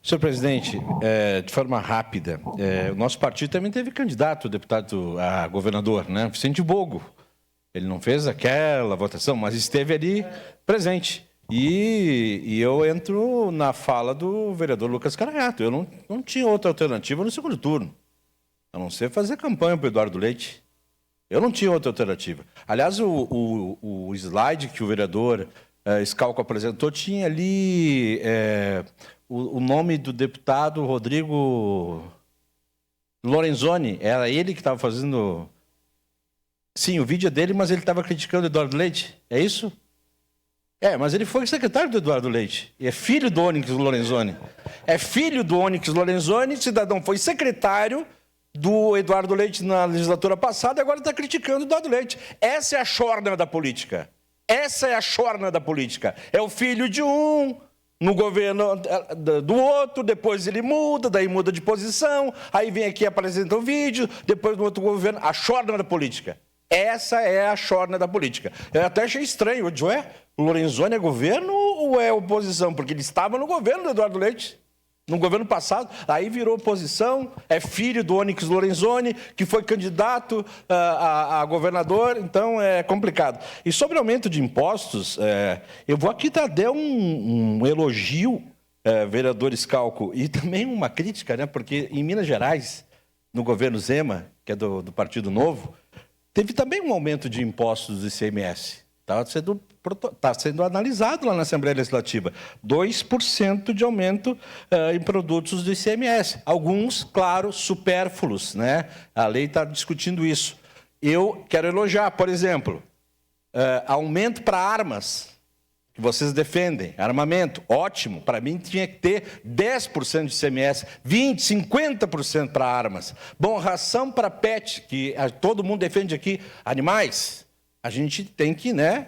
Senhor presidente, de forma rápida, o nosso partido também teve candidato, deputado a governador, né? Vicente Bogo. Ele não fez aquela votação, mas esteve ali presente. E eu entro na fala do vereador Lucas Caraiato. Eu não tinha outra alternativa no segundo turno, a não ser fazer campanha para o Eduardo Leite. Eu não tinha outra alternativa. Aliás, o slide que o vereador Schalco apresentou tinha ali o nome do deputado Rodrigo Lorenzoni. Era ele que estava fazendo... Sim, o vídeo é dele, mas ele estava criticando o Eduardo Leite. É isso? Mas ele foi secretário do Eduardo Leite. E é filho do Onyx Lorenzoni. É filho do Onyx Lorenzoni, cidadão foi secretário do Eduardo Leite na legislatura passada e agora está criticando o Eduardo Leite. Essa é a chorna da política. Essa é a chorna da política. É o filho de um no governo do outro, depois ele muda, daí muda de posição, aí vem aqui e apresenta um vídeo, depois do outro governo. A chorna da política. Essa é a chorna da política. Eu até achei estranho. Eu disse, o Lorenzoni é governo ou é oposição? Porque ele estava no governo do Eduardo Leite. No governo passado, aí virou oposição, é filho do Onyx Lorenzoni, que foi candidato a governador, então é complicado. E sobre aumento de impostos, eu vou aqui dar um elogio, vereador Schalco, e também uma crítica, né? Porque em Minas Gerais, no governo Zema, que é do Partido Novo, teve também um aumento de impostos do ICMS. Está sendo analisado lá na Assembleia Legislativa. 2% de aumento em produtos do ICMS. Alguns, claro, supérfluos, né? A lei está discutindo isso. Eu quero elogiar, por exemplo, aumento para armas, que vocês defendem, armamento, ótimo. Para mim, tinha que ter 10% de ICMS, 20%, 50% para armas. Bom, ração para pet, que todo mundo defende aqui, animais. A gente tem que, né?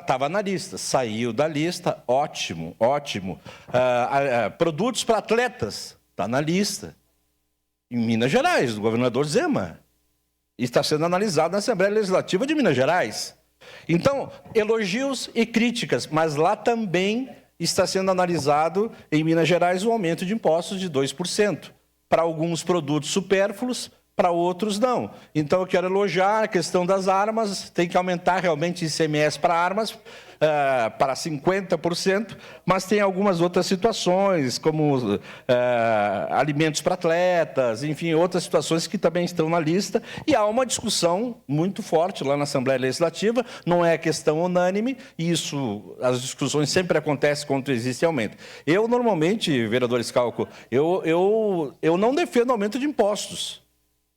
Tava na lista, saiu da lista, ótimo, ótimo. Produtos para atletas, está na lista. Em Minas Gerais, do governador Zema. Está sendo analisado na Assembleia Legislativa de Minas Gerais. Então, elogios e críticas, mas lá também está sendo analisado em Minas Gerais o aumento de impostos de 2%. Para alguns produtos supérfluos, para outros não. Então eu quero elogiar a questão das armas, tem que aumentar realmente o ICMS para armas para 50%, mas tem algumas outras situações, como alimentos para atletas, enfim, outras situações que também estão na lista, e há uma discussão muito forte lá na Assembleia Legislativa, não é questão unânime, e isso, as discussões sempre acontecem quando existe aumento. Eu, normalmente, vereador Schalco, eu não defendo aumento de impostos.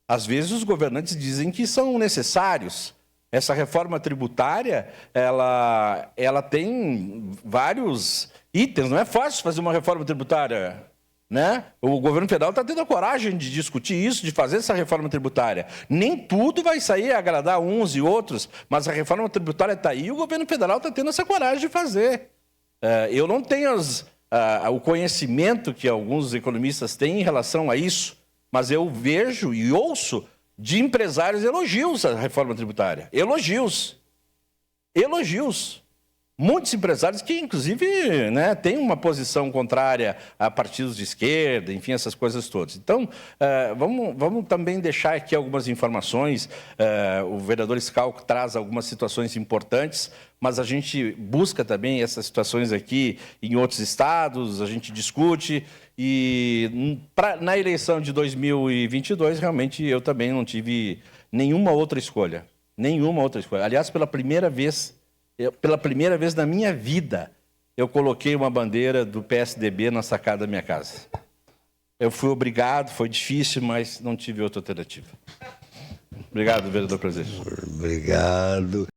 Às vezes os governantes dizem que são necessários. Essa reforma tributária, ela tem vários itens, não é fácil fazer uma reforma tributária, né? O governo federal está tendo a coragem de discutir isso, de fazer essa reforma tributária. Nem tudo vai sair a agradar uns e outros, mas a reforma tributária está aí e o governo federal está tendo essa coragem de fazer. Eu não tenho o conhecimento que alguns economistas têm em relação a isso, mas eu vejo e ouço de empresários elogios à reforma tributária. Elogios. Elogios. Muitos empresários que, inclusive, né, têm uma posição contrária a partidos de esquerda, enfim, essas coisas todas. Então, vamos também deixar aqui algumas informações. O vereador Schalco traz algumas situações importantes, mas a gente busca também essas situações aqui em outros estados, a gente discute. E na eleição de 2022, realmente, eu também não tive nenhuma outra escolha. Nenhuma outra escolha. Aliás, pela primeira vez na minha vida, eu coloquei uma bandeira do PSDB na sacada da minha casa. Eu fui obrigado, foi difícil, mas não tive outra alternativa. Obrigado, vereador presidente. Obrigado.